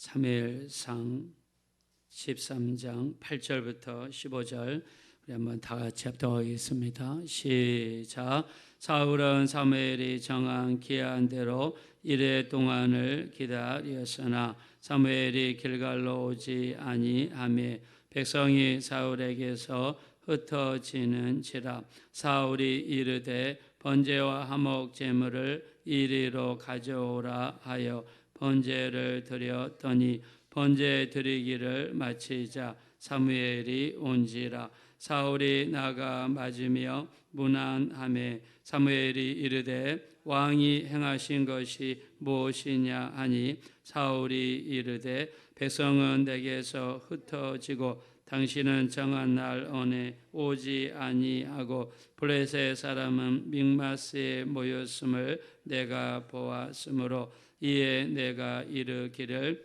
사무엘상 13장 8절부터 15절 우리 한번 다 같이 합독하겠습니다. 시작. 사울은 사무엘이 정한 기한 대로 이레 동안을 기다렸으나 사무엘이 길갈로 오지 아니하며 백성이 사울에게서 흩어지는지라. 사울이 이르되 번제와 화목 제물을 이리로 가져오라 하여 번제를 드렸더니 번제 드리기를 마치자 사무엘이 온지라. 사울이 나가 맞으며 문안하매 사무엘이 이르되 왕이 행하신 것이 무엇이냐 하니 사울이 이르되 백성은 내게서 흩어지고 당신은 정한 날 안에 오지 아니하고 블레셋 사람은 믹마스에 모였음을 내가 보았으므로 이에 내가 이르기를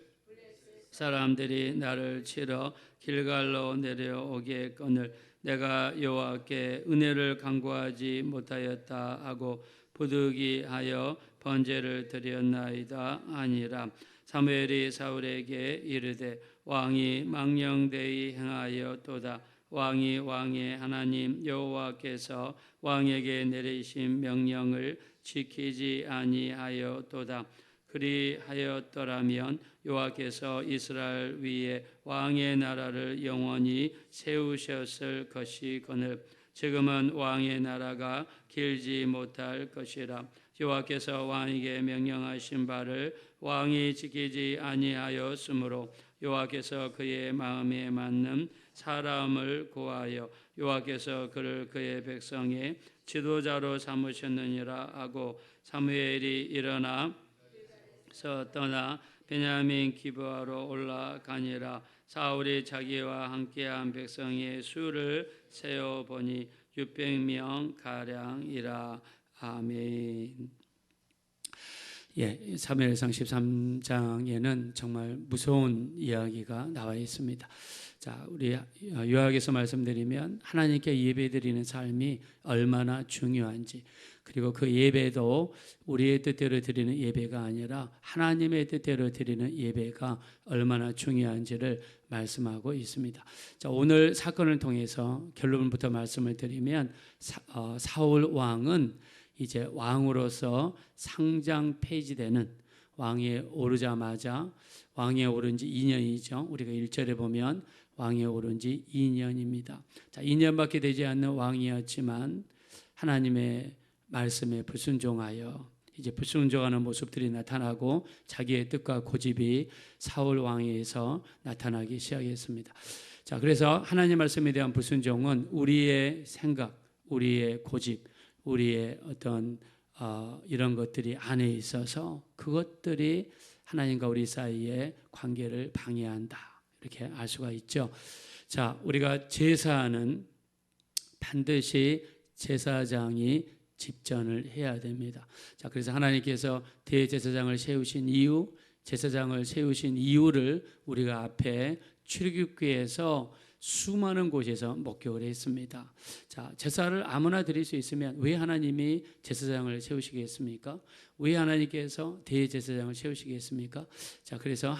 사람들이 나를 치러 길갈로 내려오겠거늘 내가 여호와께 은혜를 간구하지 못하였다 하고 부득이하여 번제를 드렸나이다 아니라. 사무엘이 사울에게 이르되 왕이 망령되이 행하였도다. 왕이 왕의 하나님 여호와께서 왕에게 내리신 명령을 지키지 아니하였도다. 그리하였더라면 여호와께서 이스라엘 위에 왕의 나라를 영원히 세우셨을 것이거늘 지금은 왕의 나라가 길지 못할 것이라. 여호와께서 왕에게 명령하신 바를 왕이 지키지 아니하였으므로 여호와께서 그의 마음에 맞는 사람을 구하여 여호와께서 그를 그의 백성의 지도자로 삼으셨느니라 하고 사무엘이 일어나 떠나 베냐민 기브아로 올라가니라. 사울이 자기와 함께한 백성의 수를 세어 보니 600명 가량이라. 아멘. 사무엘상 13장에는 정말 무서운 이야기가 나와 있습니다. 자, 우리 요약해서 말씀드리면 하나님께 예배드리는 삶이 얼마나 중요한지, 그리고 그 예배도 우리의 뜻대로 드리는 예배가 아니라 하나님의 뜻대로 드리는 예배가 얼마나 중요한지를 말씀하고 있습니다. 자, 오늘 사건을 통해서 결론부터 말씀을 드리면 사울 왕은 이제 왕으로서 상장 폐지되는, 왕에 오르자마자, 왕에 오른 지 2년이죠. 우리가 1절에 보면 왕에 오른 지 2년입니다. 자, 2년밖에 되지 않는 왕이었지만 하나님의 말씀에 불순종하여 이제 불순종하는 모습들이 나타나고 자기의 뜻과 고집이 사울 왕에서 나타나기 시작했습니다. 자, 그래서 하나님 말씀에 대한 불순종은 우리의 생각, 우리의 고집, 우리의 어떤 이런 것들이 안에 있어서 그것들이 하나님과 우리 사이의 관계를 방해한다, 이렇게 알 수가 있죠. 자, 우리가 제사는 반드시 제사장이 집전을 해야 됩니다. 자, 그래서 하나님께서 대제사장을 세우신 이유, 제사장을 세우신 이유를 우리가 앞에 출애굽기에서 수많은 곳에서 목격을 했습니다. 자, 제사를 아무나 드릴 수 있으면 왜 하나님이 제사장을 세우시겠습니까? 왜 하나님께서 대제사장을 세우시겠습니까? 자, 그래서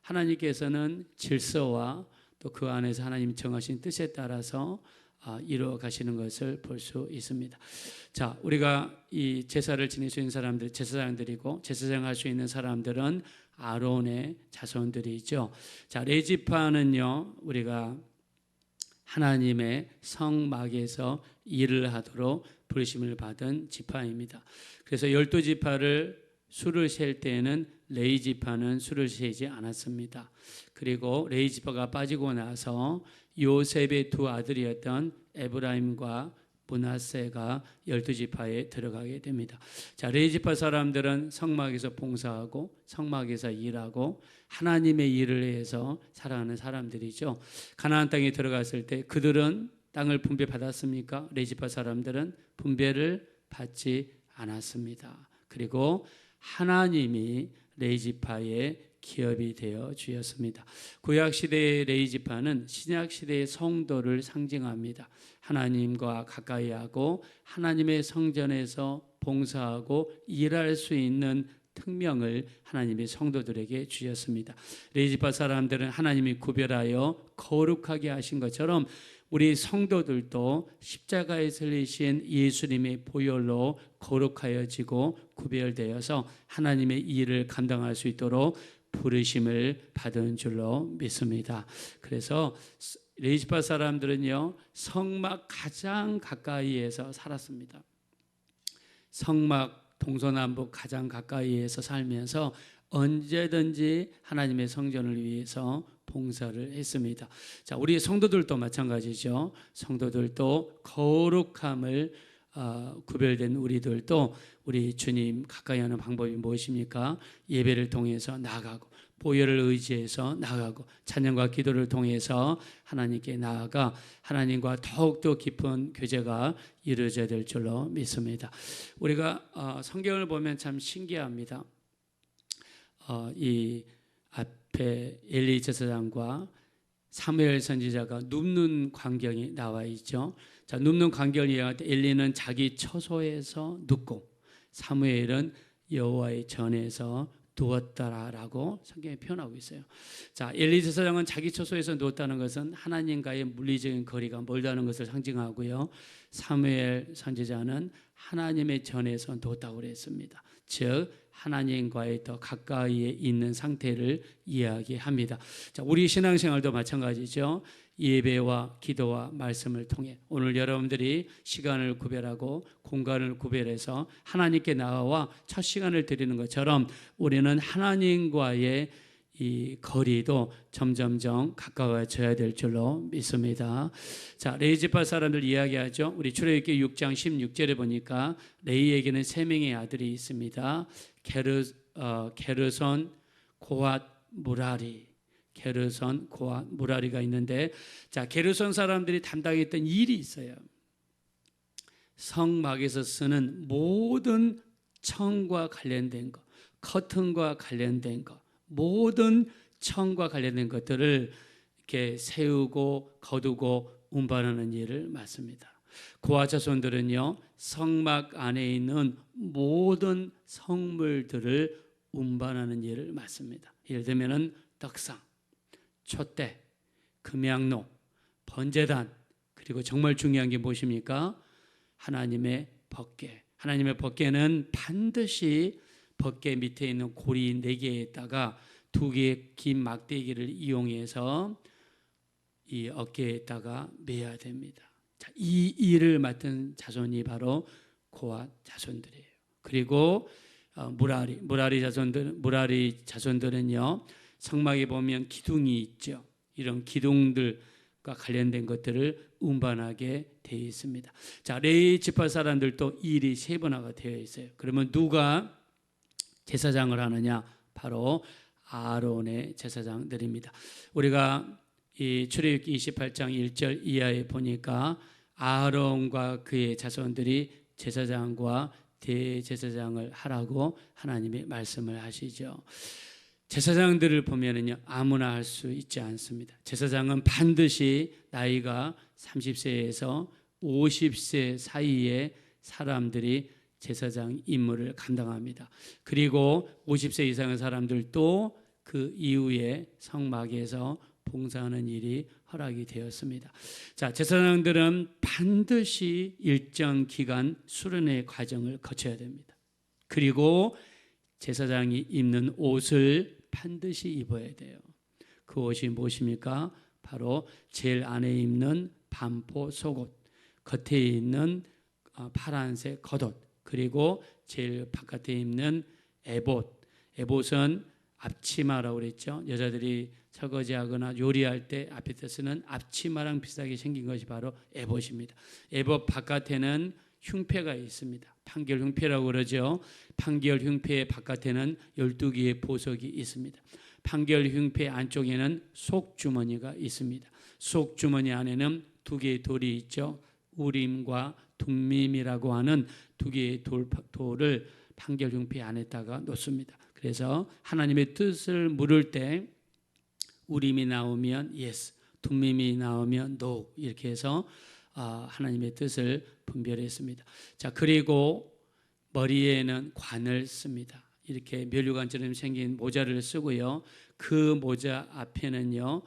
하나님께서는 질서와 또 그 안에서 하나님이 정하신 뜻에 따라서 이루어 가시는 것을 볼 수 있습니다. 자, 우리가 이 제사를 지낼 수 있는 사람들, 제사장들이고 제사장 할 수 있는 사람들은 아론의 자손들이죠. 자, 레지파는요, 우리가 하나님의 성막에서 일을 하도록 부르심을 받은 지파입니다. 그래서 12지파를 수를 셀 때에는 레이지파는 수를 세지 않았습니다. 그리고 레이지파가 빠지고 나서 요셉의 두 아들이었던 에브라임과 므낫세가 12지파에 들어가게 됩니다. 자, 레이지파 사람들은 성막에서 봉사하고 성막에서 일하고 하나님의 일을 해서 살아가는 사람들이죠. 가나안 땅에 들어갔을 때 그들은 땅을 분배받았습니까? 레이지파 사람들은 분배를 받지 않았습니다. 그리고 하나님이 레이지파의 기업이 되어 주었습니다. 구약시대의 레이지파는 신약시대의 성도를 상징합니다. 하나님과 가까이 하고 하나님의 성전에서 봉사하고 일할 수 있는 특명을 하나님이 성도들에게 주셨습니다. 레위지파 사람들은 하나님이 구별하여 거룩하게 하신 것처럼 우리 성도들도 십자가에 설리신 예수님의 보혈로 거룩하여지고 구별되어서 하나님의 일을 감당할 수 있도록 부르심을 받은 줄로 믿습니다. 그래서 레위지파 사람들은요, 성막 가장 가까이에서 살았습니다. 성막 동서남북 가장 가까이에서 살면서 언제든지 하나님의 성전을 위해서 봉사를 했습니다. 자, 우리 성도들도 마찬가지죠. 성도들도 거룩함을 구별된 우리들도 우리 주님 가까이 하는 방법이 무엇입니까? 예배를 통해서 나아가고 보혈을 의지해서 나아가고 찬양과 기도를 통해서 하나님께 나아가 하나님과 더욱더 깊은 교제가 이루어져야 될 줄로 믿습니다. 우리가 성경을 보면 참 신기합니다. 이 앞에 엘리 제사장과 사무엘 선지자가 눕는 광경이 나와 있죠. 자, 눕는 광경을 이해할 때 엘리는 자기 처소에서 눕고 사무엘은 여호와의 전에서 누웠다라고 성경에 표현하고 있어요. 자, 엘리 제사장은 자기 처소에서 누웠다는 것은 하나님과의 물리적인 거리가 멀다는 것을 상징하고요. 사무엘 선지자는 하나님의 전에서 누웠다고 그랬습니다. 즉 하나님과의 더 가까이에 있는 상태를 이야기합니다. 자, 우리 신앙생활도 마찬가지죠. 예배와 기도와 말씀을 통해 오늘 여러분들이 시간을 구별하고 공간을 구별해서 하나님께 나아와 첫 시간을 드리는 것처럼 우리는 하나님과의 이 거리도 점점점 가까워져야 될 줄로 믿습니다. 자, 레위지파 사람들 이야기하죠. 우리 출애굽기 6장 16절에 보니까 레위에게는 3명의 아들이 있습니다. 게르손, 고핫, 무라리. 게르손, 고핫, 무라리가 있는데, 자, 게르손 사람들이 담당했던 일이 있어요. 성막에서 쓰는 모든 청과 관련된 것, 커튼과 관련된 것, 모든 청과 관련된 것들을 이렇게 세우고 거두고 운반하는 일을 맡습니다. 고핫 자손들은요, 성막 안에 있는 모든 성물들을 운반하는 일을 맡습니다. 예를 들면은 떡상, 촛대, 금양로, 번제단, 그리고 정말 중요한 게 무엇입니까? 하나님의 법궤. 하나님의 법궤는 반드시 법궤 밑에 있는 고리 4개에다가 2개의 긴 막대기를 이용해서 이 어깨에다가 매야 됩니다. 자, 이 일을 맡은 자손이 바로 고핫 자손들이에요. 그리고 무라리 자손들은요, 성막에 보면 기둥이 있죠. 이런 기둥들과 관련된 것들을 운반하게 되어 있습니다. 자, 레위 지파 사람들도 일이 3분화가 되어 있어요. 그러면 누가 제사장을 하느냐? 바로 아론의 제사장들입니다. 우리가 이 출애굽기 28장 1절 이하에 보니까 아론과 그의 자손들이 제사장과 대제사장을 하라고 하나님이 말씀을 하시죠. 제사장들을 보면은요, 아무나 할 수 있지 않습니다. 제사장은 반드시 나이가 30세에서 50세 사이의 사람들이 제사장 임무를 감당합니다. 그리고 50세 이상의 사람들도 그 이후에 성막에서 봉사하는 일이 허락이 되었습니다. 자, 제사장들은 반드시 일정 기간 수련의 과정을 거쳐야 됩니다. 그리고 제사장이 입는 옷을 반드시 입어야 돼요. 그 옷이 무엇입니까? 바로 제일 안에 입는 반포 속옷, 겉에 있는 파란색 겉옷, 그리고 제일 바깥에 입는 에봇. 에봇은 앞치마라고 그랬죠. 여자들이 설거지하거나 요리할 때 앞에 쓰는 앞치마랑 비슷하게 생긴 것이 바로 에봇입니다. 에봇 바깥에는 흉패가 있습니다. 판결 흉패라고 그러죠. 판결 흉패 바깥에는 12개의 보석이 있습니다. 판결 흉패 안쪽에는 속주머니가 있습니다. 속주머니 안에는 2개의 돌이 있죠. 우림과 둠밈이라고 하는 2개의 돌을 판결 흉패 안에다가 놓습니다. 그래서 하나님의 뜻을 물을 때 우림이 나오면 yes, 둠밈이 나오면 no, 이렇게 해서 하나님의 뜻을 분별했습니다. 자, 그리고 머리에는 관을 씁니다. 이렇게 면류관처럼 생긴 모자를 쓰고요. 그 모자 앞에는요,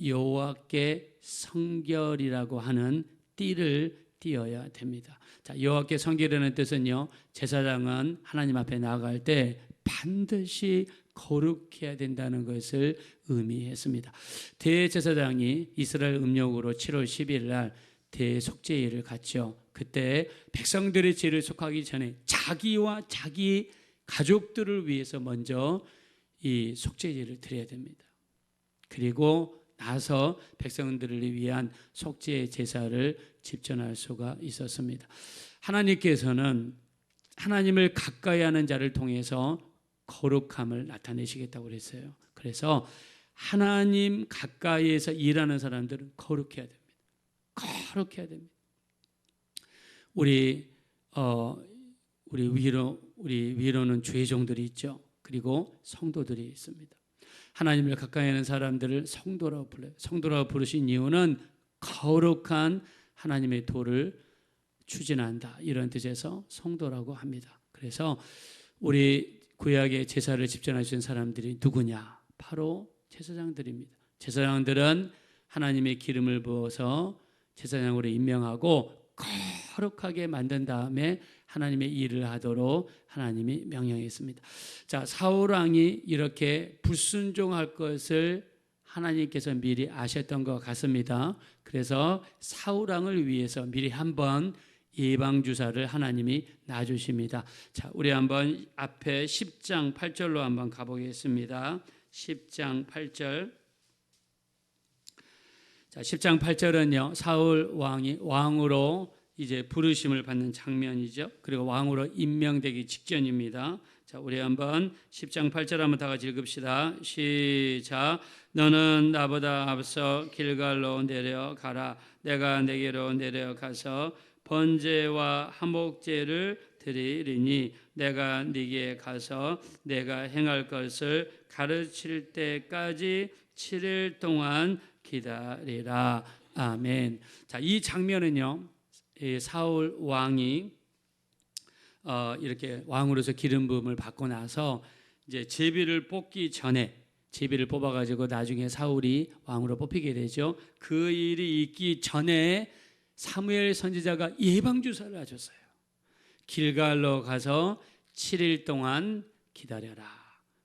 여호와께 성결이라고 하는 띠를 띄어야 됩니다. 자, 여호와께 성결이라는 뜻은요, 제사장은 하나님 앞에 나아갈 때 반드시 거룩해야 된다는 것을 의미했습니다. 대제사장이 이스라엘 음력으로 7월 10일 날 대속죄일을 갖죠. 그때 백성들의 죄를 속하기 전에 자기와 자기 가족들을 위해서 먼저 이 속죄제를 드려야 됩니다. 그리고 나서 백성들을 위한 속죄 제사를 집전할 수가 있었습니다. 하나님께서는 하나님을 가까이 하는 자를 통해서 거룩함을 나타내시겠다고 그랬어요. 그래서 하나님 가까이에서 일하는 사람들은 거룩해야 됩니다. 거룩해야 됩니다. 우리 위로는 죄종들이 있죠. 그리고 성도들이 있습니다. 하나님을 가까이 하는 사람들을 성도라고 불러요. 성도라고 부르신 이유는 거룩한 하나님의 도를 추진한다, 이런 뜻에서 성도라고 합니다. 그래서 우리 구약의 제사를 집전하신 사람들이 누구냐? 바로 제사장들입니다. 제사장들은 하나님의 기름을 부어서 제사장으로 임명하고 거룩하게 만든 다음에 하나님의 일을 하도록 하나님이 명령했습니다. 자, 사울 왕이 이렇게 불순종할 것을 하나님께서 미리 아셨던 것 같습니다. 그래서 사울 왕을 위해서 미리 한번 예방 주사를 하나님이 놔주십니다. 자, 우리 한번 앞에 10장 8절로 한번 가보겠습니다. 10장 8절. 자, 10장 8절은요, 사울 왕이 왕으로 이제 부르심을 받는 장면이죠. 그리고 왕으로 임명되기 직전입니다. 자, 우리 한번 10장 8절 한번 다 같이 읽읍시다. 시작. 너는 나보다 앞서 길갈로 내려가라. 내가 내게로 내려가서 번제와 화목제를 드리리니 내가 네게 가서 내가 행할 것을 가르칠 때까지 7일 동안 기다리라. 아멘. 자, 이 장면은요, 사울 왕이 이렇게 왕으로서 기름 부음을 받고 나서 이제 제비를 뽑기 전에, 제비를 뽑아가지고 나중에 사울이 왕으로 뽑히게 되죠. 그 일이 있기 전에 사무엘 선지자가 예방 주사를 하셨어요. 길갈로 가서 7일 동안 기다려라.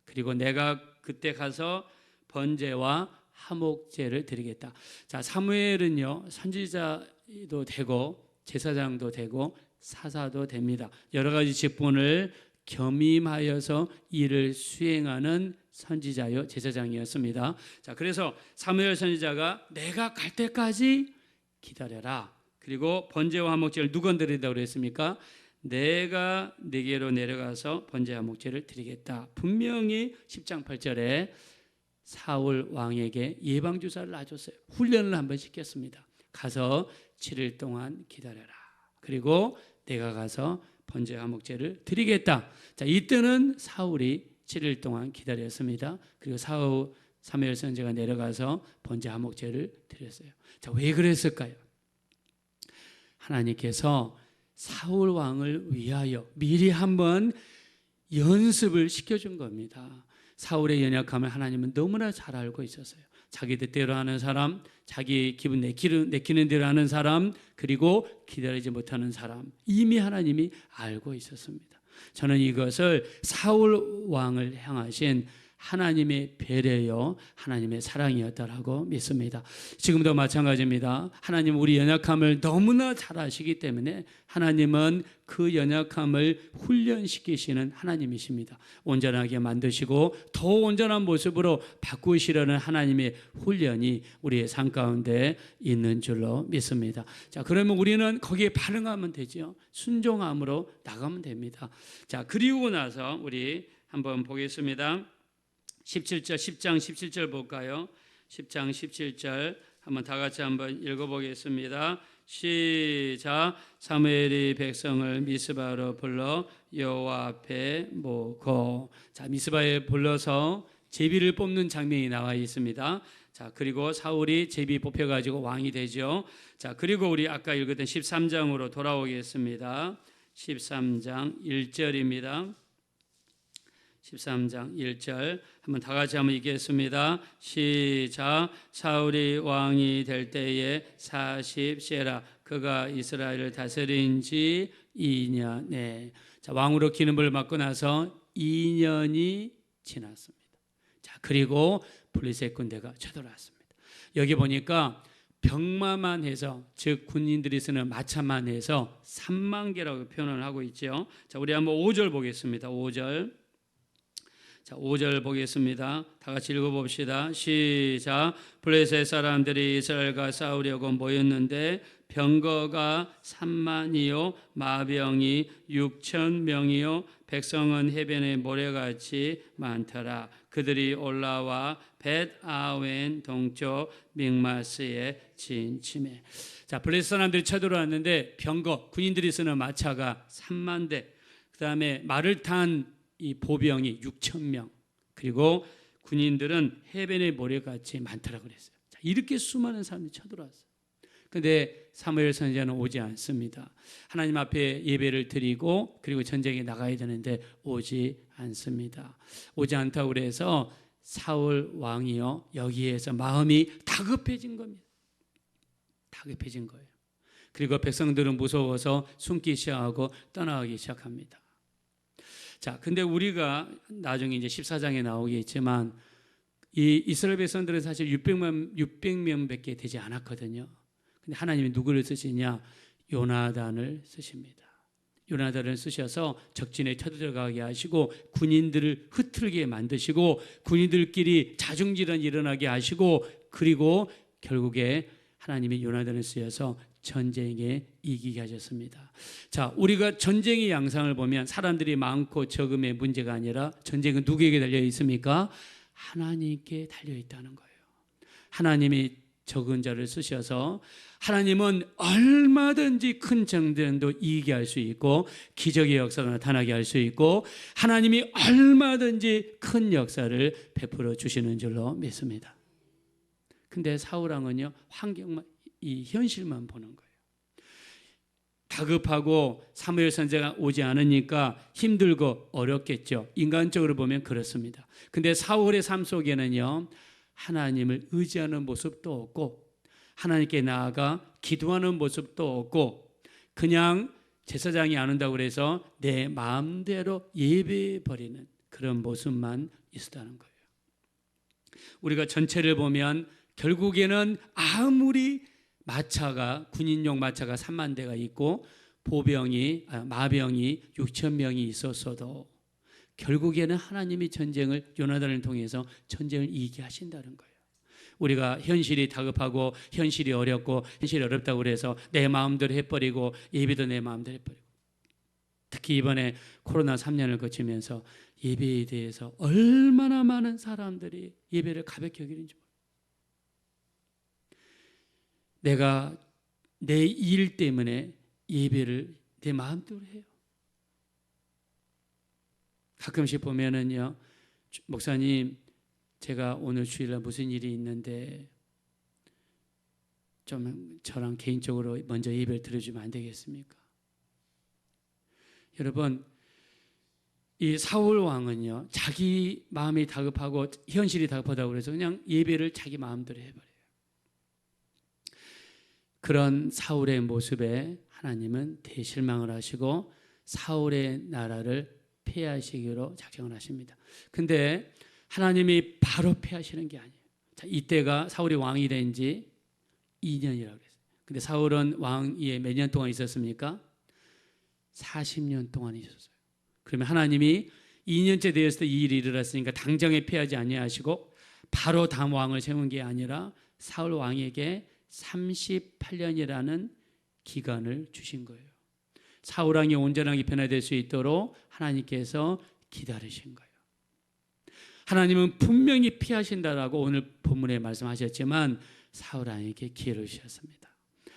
그리고 내가 그때 가서 번제와 화목제를 드리겠다. 자, 사무엘은요, 선지자도 되고 제사장도 되고 사사도 됩니다. 여러 가지 직분을 겸임하여서 일을 수행하는 선지자요 제사장이었습니다. 자, 그래서 사무엘 선지자가 내가 갈 때까지 기다려라. 그리고 번제와 화목제를 누가 드린다고 그랬습니까? 내가 네게로 내려가서 번제와 화목제를 드리겠다. 분명히 10장 8절에 사울 왕에게 예방 주사를 놔줬어요. 훈련을 한번 시켰습니다. 가서 7일 동안 기다려라. 그리고 내가 가서 번제와 화목제를 드리겠다. 자, 이때는 사울이 7일 동안 기다렸습니다. 그리고 사무엘 선지자가 내려가서 번제와 화목제를 드렸어요. 자, 왜 그랬을까요? 하나님께서 사울 왕을 위하여 미리 한번 연습을 시켜준 겁니다. 사울의 연약함을 하나님은 너무나 잘 알고 있었어요. 자기 뜻대로 하는 사람, 자기 기분 내키는 대로 하는 사람, 그리고 기다리지 못하는 사람, 이미 하나님이 알고 있었습니다. 저는 이것을 사울 왕을 향하신 하나님의 배려요, 하나님의 사랑이었다라고 믿습니다. 지금도 마찬가지입니다. 하나님 우리 연약함을 너무나 잘 아시기 때문에 하나님은 그 연약함을 훈련시키시는 하나님이십니다. 온전하게 만드시고 더 온전한 모습으로 바꾸시려는 하나님의 훈련이 우리의 삶 가운데 있는 줄로 믿습니다. 자, 그러면 우리는 거기에 반응하면 되죠. 순종함으로 나가면 됩니다. 자, 그리고 나서 우리 한번 보겠습니다. 17절, 10장 17절 볼까요? 10장 17절 한번 다 같이 한번 읽어보겠습니다. 시작. 사무엘이 백성을 미스바로 불러 여호와 앞에 모으고, 자, 미스바에 불러서 제비를 뽑는 장면이 나와 있습니다. 자, 그리고 사울이 제비 뽑혀가지고 왕이 되죠. 자, 그리고 우리 아까 읽었던 13장으로 돌아오겠습니다. 13장 1절입니다. 13장 1절 한번 다 같이 한번 읽겠습니다. 시작. 사울이 왕이 될 때에 40세라 그가 이스라엘을 다스린 지 2년에 자, 왕으로 기름을 받고 나서 2년이 지났습니다. 자, 그리고 블레셋 군대가 쳐들어왔습니다. 여기 보니까 병마만 해서 즉 군인들이 쓰는 마차만 해서 3만 개라고 표현을 하고 있죠. 자, 우리 한번 5절 보겠습니다. 5절. 자, 5절 보겠습니다. 다 같이 읽어봅시다. 시작. 블레셋 사람들이 이스라엘과 싸우려고 모였는데 병거가 3만이요 마병이 6천 명이요 백성은 해변의 모래같이 많더라. 그들이 올라와 벳아웬 동쪽 믹마스에 진침해. 자, 블레셋 사람들이 쳐들어왔는데 병거 군인들이 쓰는 마차가 3만 대, 그 다음에 말을 탄 이 보병이 6천 명, 그리고 군인들은 해변의 모래같이 많다라고 그랬어요. 자, 이렇게 수많은 사람들이 쳐들어왔어요. 그런데 사무엘 선지자는 오지 않습니다. 하나님 앞에 예배를 드리고 그리고 전쟁에 나가야 되는데 오지 않습니다. 오지 않다고 그래서 사울 왕이요 여기에서 마음이 다급해진 겁니다. 다급해진 거예요. 그리고 백성들은 무서워서 숨기 시작하고 떠나가기 시작합니다. 자, 근데 우리가 나중에 이제 14장에 나오겠지만 이 이스라엘 백성들은 사실 600명밖에 되지 않았거든요. 근데 하나님이 누구를 쓰시냐? 요나단을 쓰십니다. 요나단을 쓰셔서 적진에 쳐들어가게 하시고 군인들을 흐트르게 만드시고 군인들끼리 자중질환이 일어나게 하시고 그리고 결국에 하나님이 요나단을 쓰여서 전쟁에 이기게 하셨습니다. 자, 우리가 전쟁의 양상을 보면 사람들이 많고 적음의 문제가 아니라 전쟁은 누구에게 달려 있습니까? 하나님께 달려 있다는 거예요. 하나님이 적은 자를 쓰셔서 하나님은 얼마든지 큰 전쟁도 이기게 할 수 있고 기적의 역사가 나타나게 할 수 있고 하나님이 얼마든지 큰 역사를 베풀어 주시는 줄로 믿습니다. 근데 사울 왕은요 환경만 이 현실만 보는 거예요. 다급하고 사무엘 선지자가 오지 않으니까 힘들고 어렵겠죠. 인간적으로 보면 그렇습니다. 근데 사울의 삶 속에는요 하나님을 의지하는 모습도 없고 하나님께 나아가 기도하는 모습도 없고 그냥 제사장이 안 온다고 해서 내 마음대로 예배해 버리는 그런 모습만 있었다는 거예요. 우리가 전체를 보면 결국에는 아무리 마차가 군인용 마차가 3만 대가 있고 마병이 6천 명이 있었어도 결국에는 하나님이 전쟁을 요나단을 통해서 전쟁을 이기게 하신다는 거예요. 우리가 현실이 다급하고 현실이 어렵고 현실이 어렵다고 그래서 내 마음대로 해버리고 예배도 내 마음대로 해버리고 특히 이번에 코로나 3년을 거치면서 예배에 대해서 얼마나 많은 사람들이 예배를 가볍게 여기는지 몰라요. 내가 내 일 때문에 예배를 내 마음대로 해요. 가끔씩 보면은요, 목사님, 제가 오늘 주일날 무슨 일이 있는데 좀 저랑 개인적으로 먼저 예배를 드려주면 안 되겠습니까? 여러분, 이 사울 왕은요, 자기 마음이 다급하고 현실이 다급하다고 그래서 그냥 예배를 자기 마음대로 해버려요. 그런 사울의 모습에 하나님은 대실망을 하시고 사울의 나라를 폐하시기로 작정을 하십니다. 근데 하나님이 바로 폐하시는 게 아니에요. 자, 이때가 사울이 왕이 된 지 2년이라고 그랬어요. 근데 사울은 왕위에 몇 년 동안 있었습니까? 40년 동안 있었어요. 그러면 하나님이 2년째 되었을 때 이 일이 일어났으니까 당장에 폐하지 아니하시고 바로 다음 왕을 세운 게 아니라 사울 왕에게 38년이라는 기간을 주신 거예요. 사울 왕이 온전하게 변화될 수 있도록 하나님께서 기다리신 거예요. 하나님은 분명히 피하신다라고 오늘 본문에 말씀하셨지만 사울 왕에게 기회를 주셨습니다.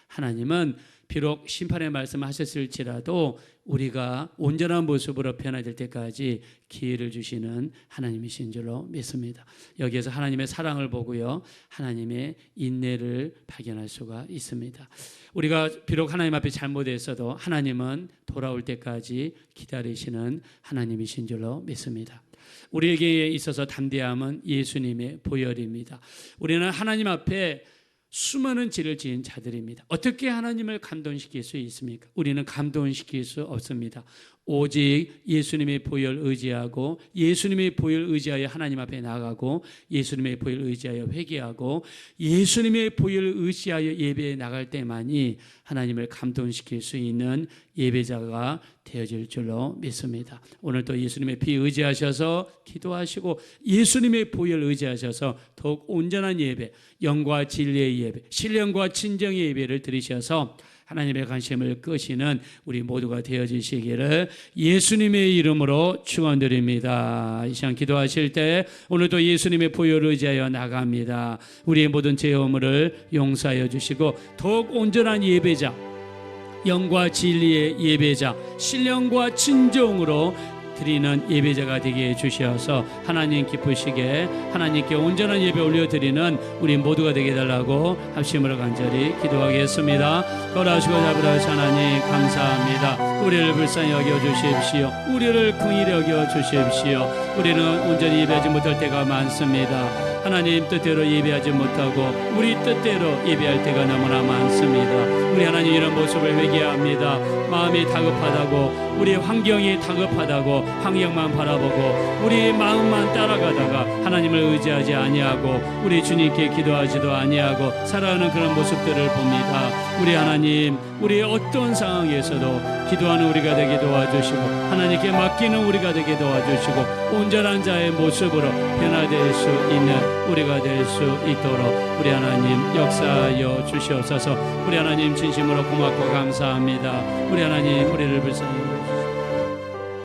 하나님은 비록 심판의 말씀을 하셨을지라도 우리가 온전한 모습으로 변화될 때까지 기회를 주시는 하나님이신 줄로 믿습니다. 여기에서 하나님의 사랑을 보고요, 하나님의 인내를 발견할 수가 있습니다. 우리가 비록 하나님 앞에 잘못했어도 하나님은 돌아올 때까지 기다리시는 하나님이신 줄로 믿습니다. 우리에게 있어서 담대함은 예수님의 보혈입니다. 우리는 하나님 앞에 수많은 죄를 지은 자들입니다. 어떻게 하나님을 감동시킬 수 있습니까? 우리는 감동시킬 수 없습니다. 오직 예수님의 보혈 의지하고 예수님의 보혈 의지하여 하나님 앞에 나가고 예수님의 보혈 의지하여 회개하고 예수님의 보혈 의지하여 예배에 나갈 때만이 하나님을 감동시킬 수 있는 예배자가 되어질 줄로 믿습니다. 오늘도 예수님의 피 의지하셔서 기도하시고 예수님의 보혈 의지하셔서 더욱 온전한 예배, 영과 진리의 예배, 신령과 진정의 예배를 드리셔서 하나님의 관심을 끄시는 우리 모두가 되어지시기를 예수님의 이름으로 축원드립니다. 이 시간 기도하실 때 오늘도 예수님의 보혈을 의지하여 나갑니다. 우리의 모든 죄 허물을 용서하여 주시고 더욱 온전한 예배자, 영과 진리의 예배자, 신령과 진정으로 드리는 예배자가 되게 해주셔서 하나님 기쁘시게 하나님께 온전한 예배 올려드리는 우리 모두가 되게 해달라고 합심으로 간절히 기도하겠습니다. 거라시고 잡으라시 하나님 감사합니다. 우리를 불쌍히 여겨주십시오. 우리를 긍휼히 여겨주십시오. 우리는 온전히 예배하지 못할 때가 많습니다. 하나님 뜻대로 예배하지 못하고 우리 뜻대로 예배할 때가 너무나 많습니다. 우리 하나님 이런 모습을 회개합니다. 마음이 다급하다고, 우리 환경이 다급하다고 환경만 바라보고 우리 마음만 따라가다가 하나님을 의지하지 아니하고 우리 주님께 기도하지도 아니하고 살아가는 그런 모습들을 봅니다. 우리 하나님, 우리 어떤 상황에서도 기도하는 우리가 되게 도와주시고 하나님께 맡기는 우리가 되게 도와주시고 온전한 자의 모습으로 변화될 수 있는 우리가 될 수 있도록 우리 하나님 역사하여 주시옵소서. 우리 하나님 진심으로 고맙고 감사합니다. 우리 하나님 우리를 불쌍히